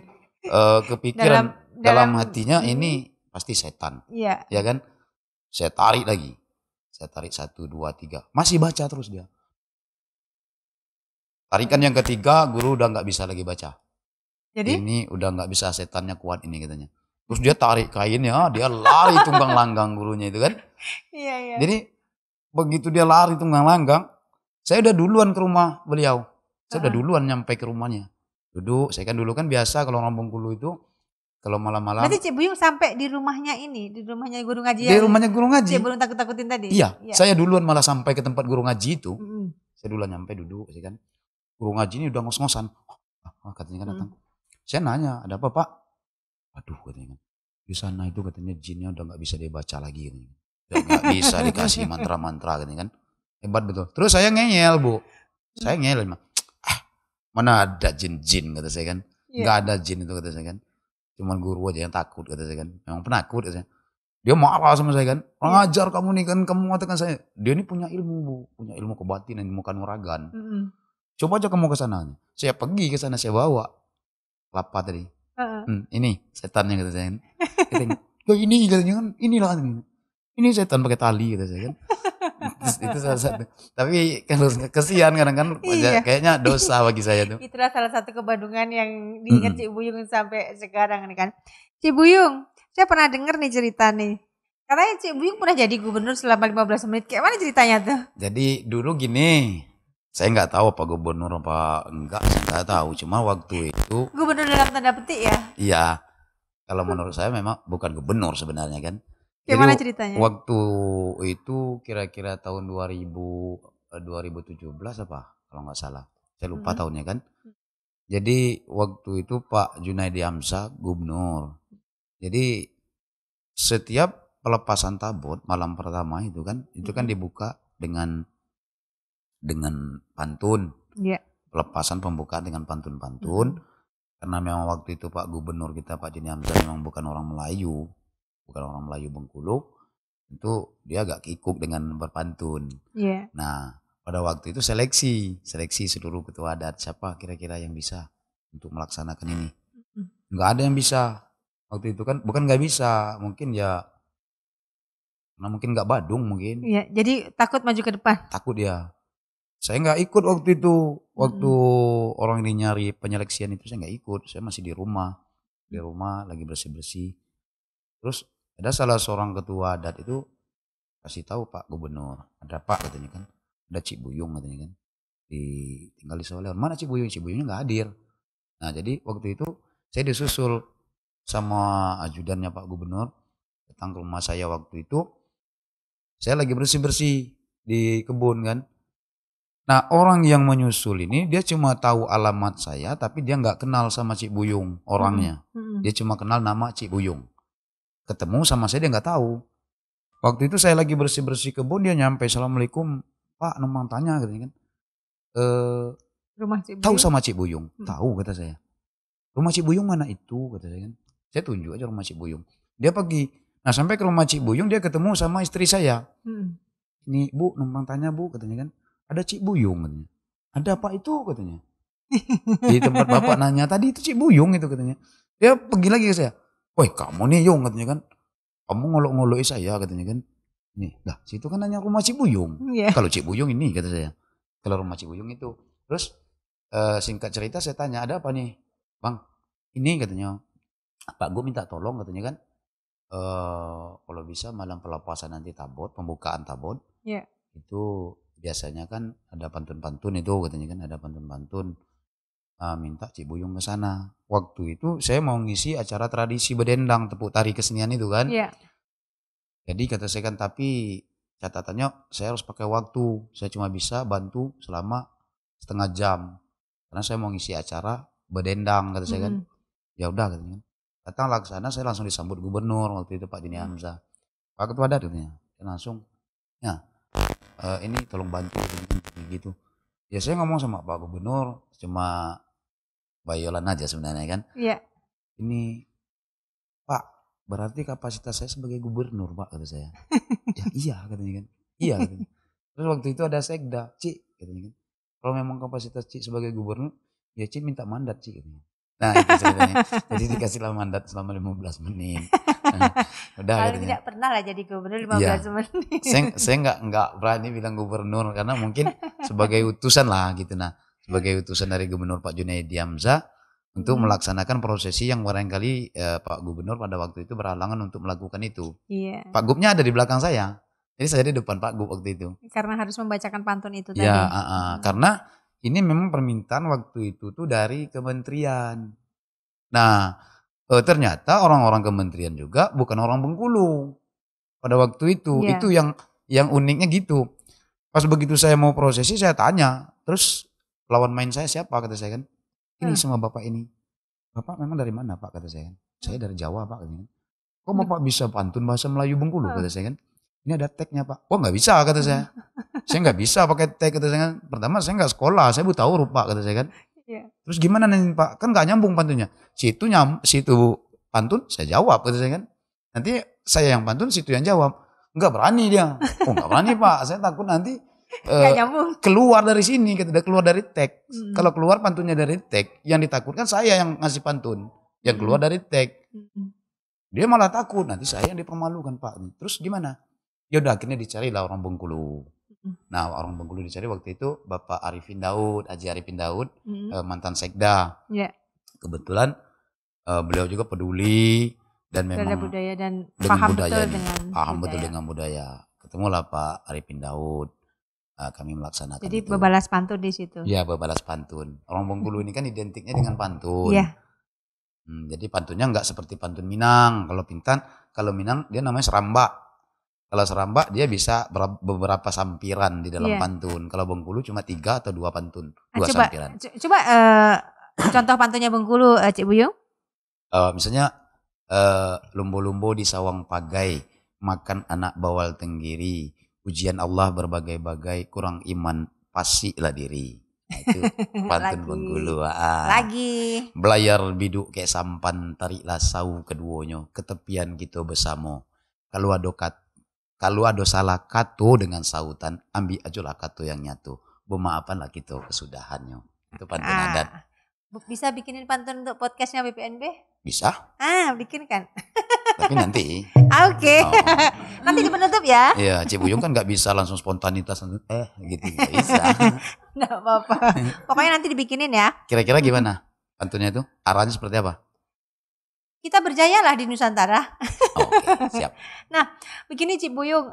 [SPEAKER 1] kepikiran dalam hatinya ini pasti setan.
[SPEAKER 2] Iya.
[SPEAKER 1] Ya kan? Saya tarik lagi. Saya tarik 1, 2, 3. Masih baca terus dia. Tarikan yang ketiga, guru udah nggak bisa lagi baca.
[SPEAKER 2] Jadi?
[SPEAKER 1] Ini udah nggak bisa, setannya kuat ini katanya. Terus dia tarik kainnya, dia lari tunggang langgang gurunya itu kan.
[SPEAKER 2] Iya.
[SPEAKER 1] Jadi begitu dia lari tunggang langgang, saya udah duluan ke rumah beliau. Saya udah duluan nyampe ke rumahnya. Duduk, saya kan dulu kan biasa kalau orang Bengkulu itu, kalau malam-malam.
[SPEAKER 2] Berarti Cik Buyung sampai di rumahnya ini, di rumahnya guru ngaji.
[SPEAKER 1] Di rumahnya guru ngaji.
[SPEAKER 2] Cik Buyung takut-takutin tadi?
[SPEAKER 1] Iya, saya duluan malah sampai ke tempat guru ngaji itu. Saya duluan nyampe duduk, saya kan. Guru ngaji ini udah ngos-ngosan. Katanya kan datang. Saya nanya, ada apa Pak? Aduh katanya kan. Di sana itu katanya jinnya udah gak bisa dibaca lagi. Katanya. Udah gak bisa dikasih mantra-mantra katanya kan. Hebat betul. Terus saya ngeyel Bu. Saya ngeyel. Mana ada jin-jin kata saya kan. Gak ada jin itu kata saya kan. Cuman guru aja yang takut kata saya kan. Memang penakut kata saya. Dia marah sama saya kan. Orang ajar kamu nih kan, kamu mengatakan saya. Dia ini punya ilmu Bu, punya ilmu kebatinan, ilmu kanuragan. Coba aja kamu ke sana. Saya pergi ke sana, saya bawa kelapa tadi. Ini setannya kata saya kan. Katanya, ini katanya kan, inilah ini setan pakai tali kata saya kan. Itu salah satu. Tapi kalau kesian kadang kan kayaknya dosa bagi saya tuh.
[SPEAKER 2] Itulah salah satu kebandungan yang diingat Cik Buyung sampai sekarang nih kan. Cik Buyung, saya pernah dengar nih cerita nih. Katanya Cik Buyung pernah jadi gubernur selama 15 menit. Kayak mana ceritanya tuh?
[SPEAKER 1] Jadi dulu gini, saya nggak tahu apa gubernur apa enggak, saya nggak tahu. Cuma waktu itu
[SPEAKER 2] gubernur dalam tanda petik ya?
[SPEAKER 1] Iya. Kalau menurut saya memang bukan gubernur sebenarnya kan.
[SPEAKER 2] Gimana ceritanya?
[SPEAKER 1] Waktu itu kira-kira tahun 2017 apa kalau nggak salah. Saya lupa tahunnya kan. Jadi waktu itu Pak Junaidi Hamzah gubernur. Jadi setiap pelepasan tabut malam pertama itu kan dibuka dengan pantun.
[SPEAKER 2] Iya.
[SPEAKER 1] Pelepasan pembukaan dengan pantun-pantun. Karena memang waktu itu Pak Gubernur kita Pak Junaidi Hamzah memang bukan orang Melayu Bengkulu, itu dia agak kikuk dengan berpantun. Yeah. Nah, pada waktu itu seleksi seluruh ketua adat, siapa kira-kira yang bisa untuk melaksanakan ini. Nggak ada yang bisa. Waktu itu kan bukan nggak bisa, mungkin ya karena mungkin nggak badung mungkin.
[SPEAKER 2] Iya, jadi takut maju ke depan.
[SPEAKER 1] Takut ya. Saya nggak ikut waktu itu. Waktu orang ini nyari penyeleksian itu saya nggak ikut. Saya masih di rumah lagi bersih-bersih. Terus ada salah seorang ketua adat itu kasih tahu Pak Gubernur, ada Pak katanya kan, ada Cik Buyung katanya kan, tinggal di Soleon. Mana Cik Buyung? Cik Buyungnya nggak hadir. Nah jadi waktu itu saya disusul sama ajudannya Pak Gubernur datang ke rumah saya waktu itu. Saya lagi bersih-bersih di kebun kan. Nah orang yang menyusul ini dia cuma tahu alamat saya tapi dia nggak kenal sama Cik Buyung orangnya. Dia cuma kenal nama Cik Buyung. Ketemu sama saya dia nggak tahu. Waktu itu saya lagi bersih-bersih kebun, dia nyampe, Assalamualaikum Pak, numpang tanya katanya kan.
[SPEAKER 2] Rumah Cik Buyung?
[SPEAKER 1] Tahu sama Cik Buyung? Tahu kata saya. Rumah Cik Buyung mana itu kata saya kan. Saya tunjuk aja rumah Cik Buyung. Dia pergi. Nah sampai ke rumah Cik Buyung dia ketemu sama istri saya. Ini Bu numpang tanya Bu katanya kan. Ada Cik Buyung katanya. Ada apa itu katanya. Di tempat bapak nanya tadi itu Cik Buyung itu katanya. Dia pergi lagi ke saya. Woi kamu nih Yung katanya kan. Kamu ngolok-ngoloi saya katanya kan. Nih lah situ kan nanya rumah Cik Buyung. Kalau Cik Buyung ini kata saya. Kalau rumah Cik Buyung itu. Terus singkat cerita saya tanya ada apa nih Bang. Ini katanya. Pak gue minta tolong katanya kan. Kalau bisa malam pelepasan nanti tabot. Pembukaan tabot. Itu biasanya kan ada pantun-pantun itu katanya kan. Ada pantun-pantun. Minta Cik Buyung ke sana. Waktu itu saya mau ngisi acara tradisi bedendang tepuk tari kesenian itu kan. Jadi kata saya kan tapi catatannya saya harus pakai waktu. Saya cuma bisa bantu selama setengah jam. Karena saya mau ngisi acara bedendang kata saya kan. Ya udah katanya. Datanglah ke sana saya langsung disambut gubernur waktu itu Pak Junaidi Hamzah. Pak Ketua Adat katanya. Saya langsung ya ini tolong bantu gitu. Ya saya ngomong sama Pak Gubernur cuma bayolan aja sebenarnya kan. Ini Pak berarti kapasitas saya sebagai gubernur Pak kata saya. Ya iya katanya kan. Iya katanya. Terus waktu itu ada sekda Cik katanya kan. Kalau memang kapasitas Cik sebagai gubernur ya Cik minta mandat Cik katanya. Nah itu ceritanya. Jadi dikasihlah mandat selama 15 menit. Udah
[SPEAKER 2] kalau
[SPEAKER 1] katanya.
[SPEAKER 2] Tidak pernah lah jadi gubernur 15 menit.
[SPEAKER 1] Saya nggak berani bilang gubernur karena mungkin sebagai utusan lah gitu nah. Sebagai utusan dari Gubernur Pak Junaidi Hamzah untuk melaksanakan prosesi yang barangkali Pak Gubernur pada waktu itu berhalangan untuk melakukan itu. Pak Gubnya ada di belakang saya. Jadi saya di depan Pak Gub waktu itu.
[SPEAKER 2] Karena harus membacakan pantun itu tadi.
[SPEAKER 1] Ya, karena ini memang permintaan waktu itu tuh dari kementerian. Nah, ternyata orang-orang kementerian juga bukan orang Bengkulu. Pada waktu itu, itu yang uniknya gitu. Pas begitu saya mau prosesi saya tanya, terus lawan main saya siapa kata saya kan. Ini sama bapak ini. Bapak memang dari mana Pak kata saya kan. Saya dari Jawa Pak katanya kan. Kok Bapak bisa pantun bahasa Melayu Bengkulu kata saya kan. Ini ada tagnya Pak. Oh nggak bisa kata saya. Saya nggak bisa pakai tag kata saya kan. Pertama saya nggak sekolah, saya buta huruf Pak kata saya kan. Terus gimana nih Pak? Kan nggak nyambung pantunnya. Situ pantun, saya jawab gitu kan. Nanti saya yang pantun, situ yang jawab. Enggak berani dia. Oh enggak berani Pak, saya takut nanti
[SPEAKER 2] Nggak nyambung.
[SPEAKER 1] keluar dari sini, kita keluar dari tag.
[SPEAKER 2] Mm-mm.
[SPEAKER 1] Kalau keluar pantunnya dari tag, yang ditakutkan saya yang ngasih pantun, yang keluar dari tag. Dia malah takut, nanti saya yang dipermalukan Pak. Terus gimana? Ya udah akhirnya dicari lah orang Bengkulu. Nah orang Bengkulu dicari waktu itu Bapak Arifin Daud, Haji Arifin Daud, mantan sekda.
[SPEAKER 2] Yeah.
[SPEAKER 1] Kebetulan beliau juga peduli dan memang
[SPEAKER 2] budaya dan
[SPEAKER 1] dengan
[SPEAKER 2] paham
[SPEAKER 1] budaya
[SPEAKER 2] betul
[SPEAKER 1] ini,
[SPEAKER 2] dengan
[SPEAKER 1] paham
[SPEAKER 2] budaya.
[SPEAKER 1] betul dengan budaya. Ketemulah Pak Arifin Daud, kami melaksanakan
[SPEAKER 2] Jadi
[SPEAKER 1] itu.
[SPEAKER 2] berbalas pantun di situ.
[SPEAKER 1] Ya berbalas pantun. Orang Bengkulu ini kan identiknya dengan pantun.
[SPEAKER 2] Iya.
[SPEAKER 1] Jadi pantunnya nggak seperti pantun Minang. Kalau Minang dia namanya serambak. Kalau serambak dia bisa beberapa sampiran di dalam pantun. Kalau Bengkulu cuma 3 atau 2 pantun, 2 sampiran.
[SPEAKER 2] Coba contoh pantunnya Bengkulu, Cik Buyung.
[SPEAKER 1] Misalnya lumbo-lumbo di sawang pagai, makan anak bawal tenggiri, ujian Allah berbagai-bagai, kurang iman pasti lah diri. Nah, itu pantun Bengkulu.
[SPEAKER 2] Lagi.
[SPEAKER 1] Belayar biduk kayak sampan, tariklah sau keduanya, ketepian kita bersama. Kalau ada salah kato dengan sautan, ambil ajalah kato yang nyatu. Bermaafanlah kita kesudahannya. Itu pantun adat.
[SPEAKER 2] Bisa bikinin pantun untuk podcastnya BPNB?
[SPEAKER 1] Bisa.
[SPEAKER 2] Bikin kan?
[SPEAKER 1] Tapi nanti.
[SPEAKER 2] Oke. Nanti di penutup ya.
[SPEAKER 1] Iya, Cik Buyung kan nggak bisa langsung spontanitas gitu, nggak bisa.
[SPEAKER 2] Nggak apa-apa. Pokoknya nanti dibikinin ya.
[SPEAKER 1] Kira-kira gimana pantunnya itu? Arahnya seperti apa?
[SPEAKER 2] Kita berjayalah di Nusantara.
[SPEAKER 1] Oke, siap.
[SPEAKER 2] Nah, begini Cik Buyung,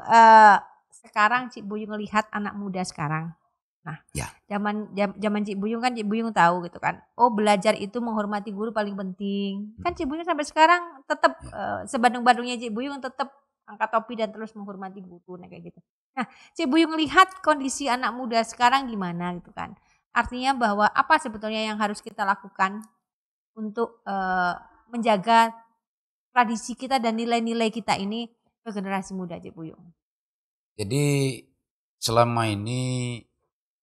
[SPEAKER 2] sekarang Cik Buyung lihat anak muda sekarang. Nah, zaman Cik Buyung kan Cik Buyung tahu gitu kan. Oh, belajar itu menghormati guru paling penting. Kan Cik Buyung sampai sekarang tetap sebandung-bandungnya Cik Buyung tetap angkat topi dan terus menghormati guru kayak gitu. Nah, Cik Buyung lihat kondisi anak muda sekarang gimana gitu kan. Artinya bahwa apa sebetulnya yang harus kita lakukan untuk menjaga tradisi kita dan nilai-nilai kita ini ke generasi muda, Cik Buyung.
[SPEAKER 1] Jadi selama ini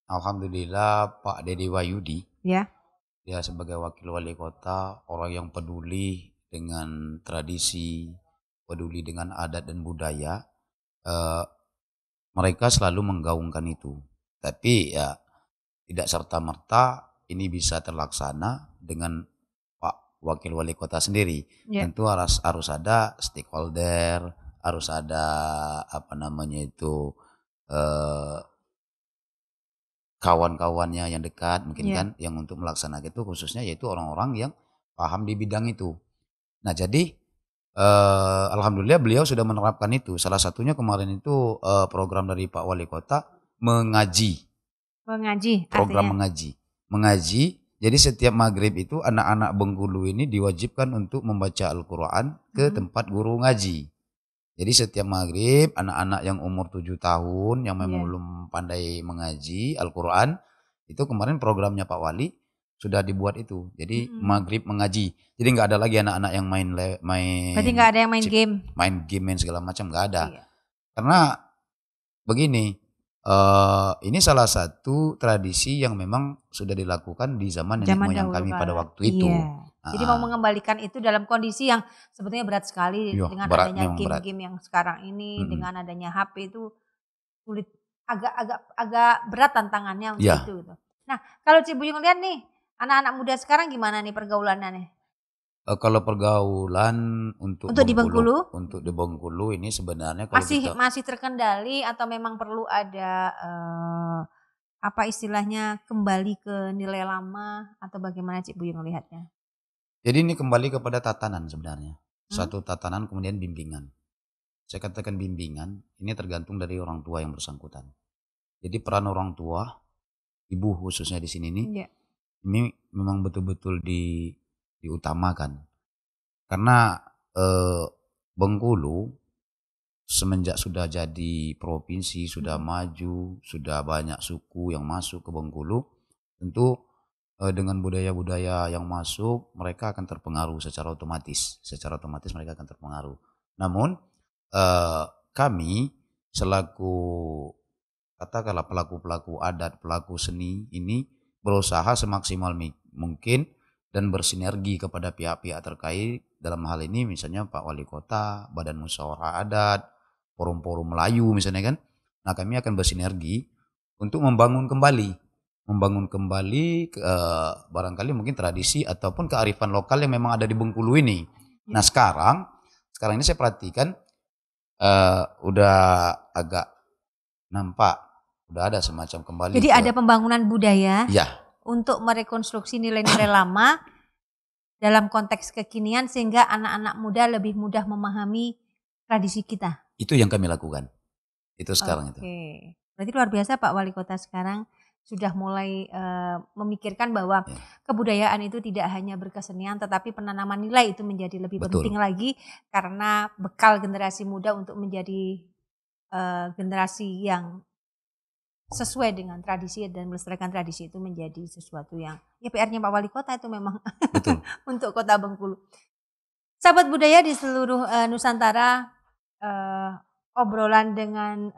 [SPEAKER 1] alhamdulillah Pak Dede Wahyudi, dia sebagai wakil wali kota, orang yang peduli dengan tradisi, peduli dengan adat dan budaya, mereka selalu menggaungkan itu. Tapi ya tidak serta-merta ini bisa terlaksana dengan Pak Wakil Wali Kota sendiri. Tentu harus ada stakeholder, harus ada kawan-kawannya yang dekat mungkin kan yang untuk melaksanakan itu khususnya yaitu orang-orang yang paham di bidang itu. Nah jadi alhamdulillah beliau sudah menerapkan itu. Salah satunya kemarin itu program dari Pak Wali Kota mengaji. Program mengaji. Jadi setiap maghrib itu anak-anak Bengkulu ini diwajibkan untuk membaca Al-Quran ke tempat guru ngaji. Jadi setiap maghrib anak-anak yang umur 7 tahun yang memang belum pandai mengaji Al-Quran, itu kemarin programnya Pak Wali sudah dibuat itu. Jadi maghrib mengaji. Jadi nggak ada lagi anak-anak yang main. Berarti
[SPEAKER 2] nggak ada yang main game.
[SPEAKER 1] Main game segala macam nggak ada. Karena begini, ini salah satu tradisi yang memang sudah dilakukan di zaman nenek moyang kami pada waktu itu.
[SPEAKER 2] Jadi mau mengembalikan itu dalam kondisi yang sebetulnya berat sekali dengan adanya game-game yang sekarang ini, dengan adanya HP itu sulit, agak berat tantangannya untuk itu. Gitu. Nah, kalau Cik Buyung lihat nih, anak-anak muda sekarang gimana nih pergaulannya nih?
[SPEAKER 1] Kalau pergaulan untuk
[SPEAKER 2] di Bengkulu,
[SPEAKER 1] untuk di Bengkulu ini sebenarnya
[SPEAKER 2] kalau masih terkendali atau memang perlu ada apa istilahnya kembali ke nilai lama atau bagaimana Cik Buyung melihatnya?
[SPEAKER 1] Jadi ini kembali kepada tatanan sebenarnya. Satu tatanan kemudian bimbingan. Saya katakan bimbingan ini tergantung dari orang tua yang bersangkutan. Jadi peran orang tua, ibu khususnya di sini ini memang betul-betul diutamakan. Karena Bengkulu semenjak sudah jadi provinsi, sudah maju, sudah banyak suku yang masuk ke Bengkulu, tentu dengan budaya-budaya yang masuk mereka akan terpengaruh secara otomatis. Secara otomatis mereka akan terpengaruh. Namun kami selaku katakanlah pelaku-pelaku adat, pelaku seni ini berusaha semaksimal mungkin dan bersinergi kepada pihak-pihak terkait dalam hal ini misalnya Pak Wali Kota, Badan Musyawarah Adat, forum-forum Melayu misalnya kan. Nah kami akan bersinergi untuk membangun kembali barangkali mungkin tradisi ataupun kearifan lokal yang memang ada di Bengkulu ini. Nah sekarang ini saya perhatikan udah agak nampak, udah ada semacam kembali.
[SPEAKER 2] Jadi ada pembangunan budaya
[SPEAKER 1] ya,
[SPEAKER 2] untuk merekonstruksi nilai-nilai lama dalam konteks kekinian sehingga anak-anak muda lebih mudah memahami tradisi kita.
[SPEAKER 1] Itu yang kami lakukan. Itu sekarang itu.
[SPEAKER 2] Berarti luar biasa Pak Wali Kota sekarang sudah mulai memikirkan bahwa kebudayaan itu tidak hanya berkesenian tetapi penanaman nilai itu menjadi lebih penting lagi karena bekal generasi muda untuk menjadi generasi yang sesuai dengan tradisi dan melestarikan tradisi itu menjadi sesuatu yang ya PR-nya Pak Wali Kota itu memang untuk Kota Bengkulu. Sahabat budaya di seluruh Nusantara, obrolan dengan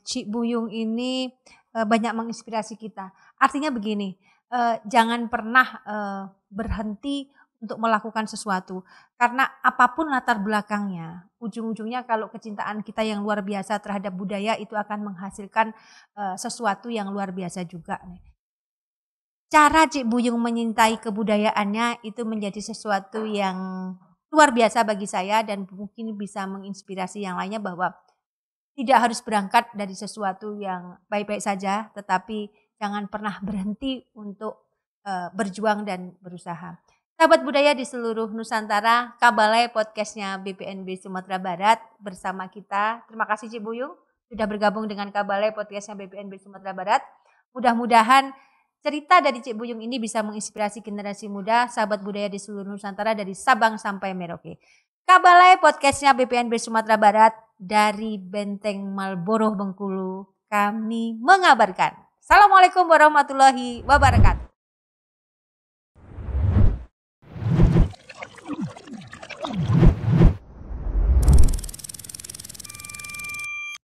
[SPEAKER 2] Cik Buyung ini banyak menginspirasi kita. Artinya begini, jangan pernah berhenti untuk melakukan sesuatu. Karena apapun latar belakangnya, ujung-ujungnya kalau kecintaan kita yang luar biasa terhadap budaya itu akan menghasilkan sesuatu yang luar biasa juga. Cara Cik Buyung menyintai kebudayaannya itu menjadi sesuatu yang luar biasa bagi saya dan mungkin bisa menginspirasi yang lainnya bahwa tidak harus berangkat dari sesuatu yang baik-baik saja, tetapi jangan pernah berhenti untuk berjuang dan berusaha. Sahabat budaya di seluruh Nusantara, Kabalai podcastnya BPNB Sumatera Barat bersama kita. Terima kasih Cik Buyung sudah bergabung dengan Kabalai podcastnya BPNB Sumatera Barat. Mudah-mudahan cerita dari Cik Buyung ini bisa menginspirasi generasi muda, sahabat budaya di seluruh Nusantara dari Sabang sampai Merauke. Kabalai podcastnya BPNB Sumatera Barat dari Benteng Malboro Bengkulu. Kami mengabarkan. Assalamualaikum warahmatullahi wabarakatuh.